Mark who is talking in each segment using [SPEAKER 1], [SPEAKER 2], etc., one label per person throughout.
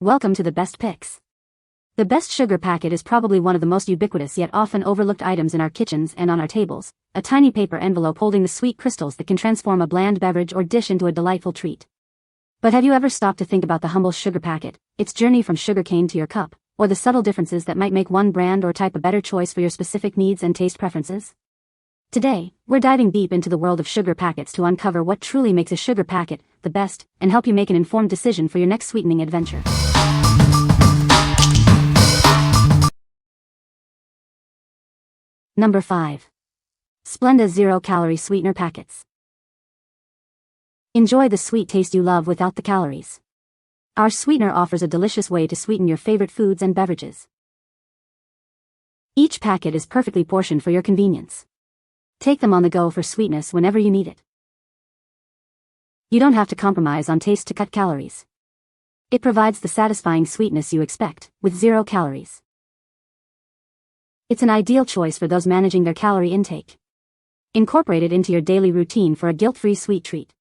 [SPEAKER 1] Welcome to the best picks. The best sugar packet is probably one of the most ubiquitous yet often overlooked items in our kitchens and on our tables, a tiny paper envelope holding the sweet crystals that can transform a bland beverage or dish into a delightful treat. But have you ever stopped to think about the humble sugar packet, its journey from sugarcane to your cup, or the subtle differences that might make one brand or type a better choice for your specific needs and taste preferences? Today, we're diving deep into the world of sugar packets to uncover what truly makes a sugar packet the best and help you make an informed decision for your next sweetening adventure. Number 5. SPLENDA zero-calorie sweetener packets. Enjoy the sweet taste you love without the calories. Our sweetener offers a delicious way to sweeten your favorite foods and beverages. Each packet is perfectly portioned for your convenience. Take them on the go for sweetness whenever you need it. You don't have to compromise on taste to cut calories. It provides the satisfying sweetness you expect, with 0 calories. It's an ideal choice for those managing their calorie intake. Incorporate it into your daily routine for a guilt-free sweet treat.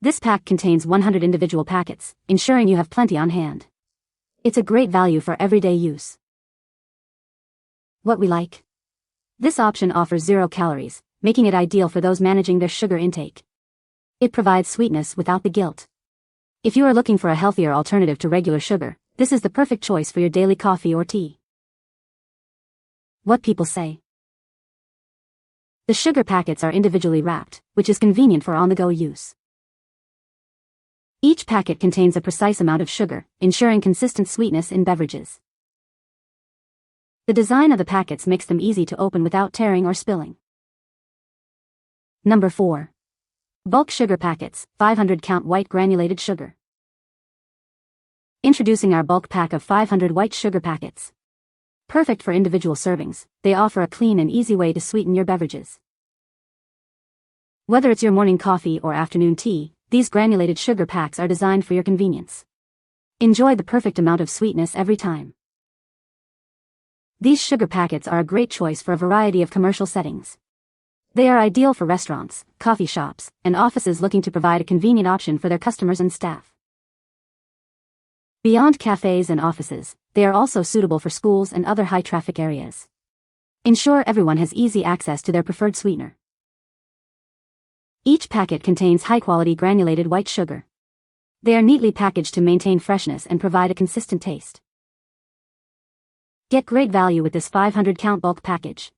[SPEAKER 1] This pack contains 100 individual packets, ensuring you have plenty on hand. It's a great value for everyday use. What we like? This option offers 0 calories, making it ideal for those managing their sugar intake. It provides sweetness without the guilt. If you are looking for a healthier alternative to regular sugar, this is the perfect choice for your daily coffee or tea. What people say. The sugar packets are individually wrapped, which is convenient for on-the-go use. Each packet contains a precise amount of sugar, ensuring consistent sweetness in beverages. The design of the packets makes them easy to open without tearing or spilling. Number 4. Bulk sugar packets, 500 count white granulated sugar. Introducing our bulk pack of 500 white sugar packets. Perfect for individual servings, they offer a clean and easy way to sweeten your beverages. Whether it's your morning coffee or afternoon tea, these granulated sugar packs are designed for your convenience. Enjoy the perfect amount of sweetness every time. These sugar packets are a great choice for a variety of commercial settings. They are ideal for restaurants, coffee shops, and offices looking to provide a convenient option for their customers and staff. Beyond cafes and offices, they are also suitable for schools and other high-traffic areas. Ensure everyone has easy access to their preferred sweetener. Each packet contains high-quality granulated white sugar. They are neatly packaged to maintain freshness and provide a consistent taste. Get great value with this 500 count bulk package.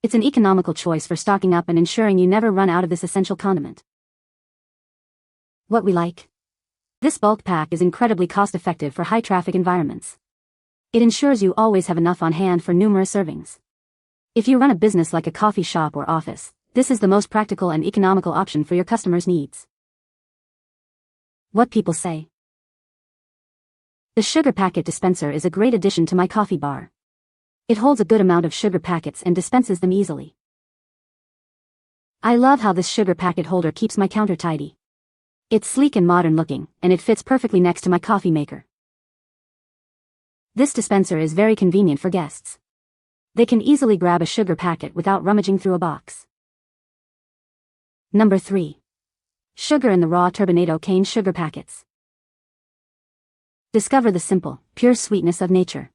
[SPEAKER 1] It's an economical choice for stocking up and ensuring you never run out of this essential condiment. What we like? This bulk pack is incredibly cost-effective for high-traffic environments. It ensures you always have enough on hand for numerous servings. If you run a business like a coffee shop or office, this is the most practical and economical option for your customers' needs. What people say. The sugar packet dispenser is a great addition to my coffee bar. It holds a good amount of sugar packets and dispenses them easily. I love how this sugar packet holder keeps my counter tidy. It's sleek and modern looking, and it fits perfectly next to my coffee maker. This dispenser is very convenient for guests. They can easily grab a sugar packet without rummaging through a box. Number 3. Sugar in the raw Turbinado cane sugar packets. Discover the simple, pure sweetness of nature.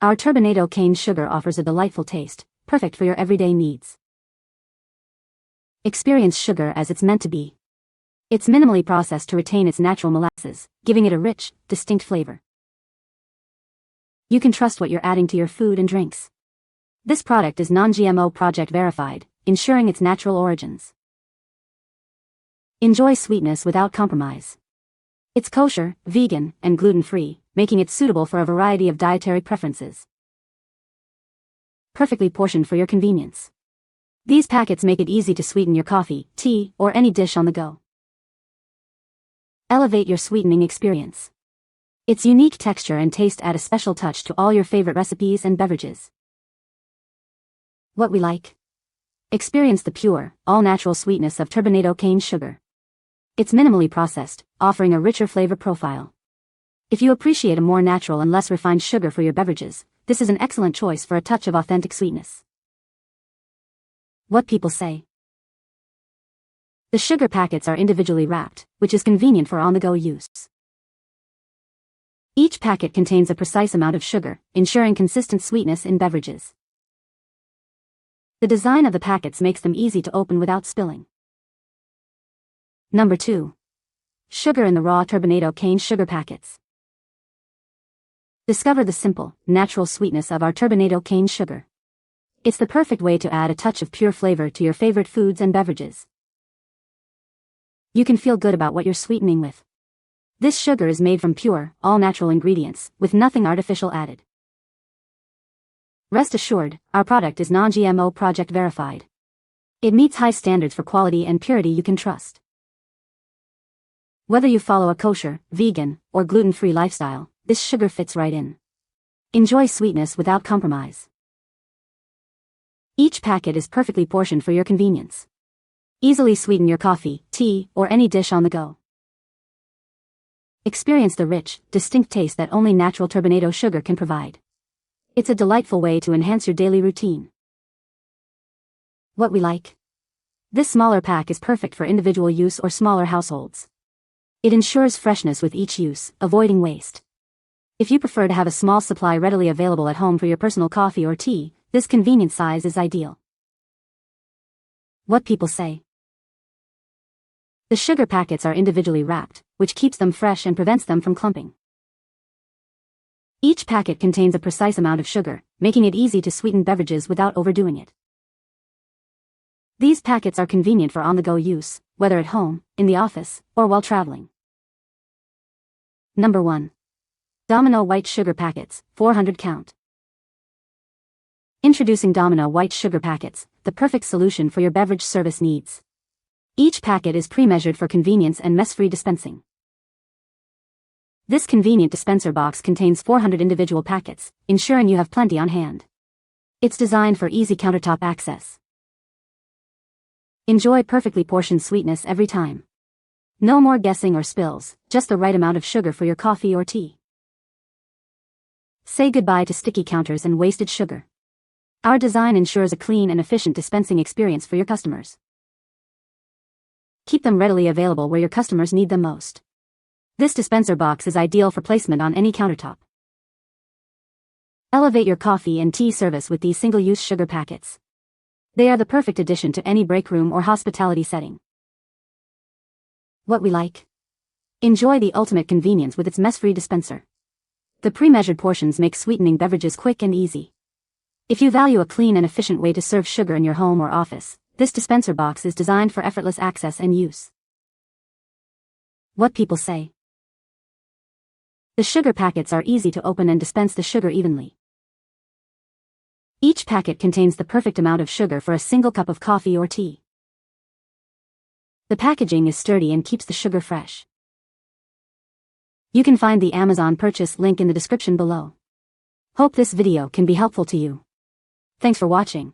[SPEAKER 1] Our Turbinado cane sugar offers a delightful taste, perfect for your everyday needs. Experience sugar as it's meant to be. It's minimally processed to retain its natural molasses, giving it a rich, distinct flavor. You can trust what you're adding to your food and drinks. This product is non-GMO project verified, ensuring its natural origins. Enjoy sweetness without compromise. It's kosher, vegan, and gluten-free, making it suitable for a variety of dietary preferences. Perfectly portioned for your convenience. These packets make it easy to sweeten your coffee, tea, or any dish on the go. Elevate your sweetening experience. Its unique texture and taste add a special touch to all your favorite recipes and beverages. What we like? Experience the pure, all-natural sweetness of Turbinado cane sugar. It's minimally processed, offering a richer flavor profile. If you appreciate a more natural and less refined sugar for your beverages, this is an excellent choice for a touch of authentic sweetness. What people say. The sugar packets are individually wrapped, which is convenient for on-the-go use. Each packet contains a precise amount of sugar, ensuring consistent sweetness in beverages. The design of the packets makes them easy to open without spilling. Number 2. Sugar in the raw Turbinado cane sugar packets. Discover the simple, natural sweetness of our Turbinado cane sugar. It's the perfect way to add a touch of pure flavor to your favorite foods and beverages. You can feel good about what you're sweetening with. This sugar is made from pure, all-natural ingredients, with nothing artificial added. Rest assured, our product is non-GMO project verified. It meets high standards for quality and purity you can trust. Whether you follow a kosher, vegan, or gluten-free lifestyle, this sugar fits right in. Enjoy sweetness without compromise. Each packet is perfectly portioned for your convenience. Easily sweeten your coffee, tea, or any dish on the go. Experience the rich, distinct taste that only natural Turbinado sugar can provide. It's a delightful way to enhance your daily routine. What we like. This smaller pack is perfect for individual use or smaller households. It ensures freshness with each use, avoiding waste. If you prefer to have a small supply readily available at home for your personal coffee or tea, this convenient size is ideal. What people say. The sugar packets are individually wrapped, which keeps them fresh and prevents them from clumping. Each packet contains a precise amount of sugar, making it easy to sweeten beverages without overdoing it. These packets are convenient for on-the-go use, whether at home, in the office, or while traveling. Number 1. Domino White Sugar Packets, 400 count. Introducing Domino White Sugar Packets, the perfect solution for your beverage service needs. Each packet is pre-measured for convenience and mess-free dispensing. This convenient dispenser box contains 400 individual packets, ensuring you have plenty on hand. It's designed for easy countertop access. Enjoy perfectly portioned sweetness every time. No more guessing or spills, just the right amount of sugar for your coffee or tea. Say goodbye to sticky counters and wasted sugar. Our design ensures a clean and efficient dispensing experience for your customers. Keep them readily available where your customers need them most. This dispenser box is ideal for placement on any countertop. Elevate your coffee and tea service with these single-use sugar packets. They are the perfect addition to any break room or hospitality setting. What we like. Enjoy the ultimate convenience with its mess-free dispenser. The pre-measured portions make sweetening beverages quick and easy. If you value a clean and efficient way to serve sugar in your home or office, this dispenser box is designed for effortless access and use. What people say. The sugar packets are easy to open and dispense the sugar evenly. Each packet contains the perfect amount of sugar for a single cup of coffee or tea. The packaging is sturdy and keeps the sugar fresh. You can find the Amazon purchase link in the description below. Hope this video can be helpful to you. Thanks for watching.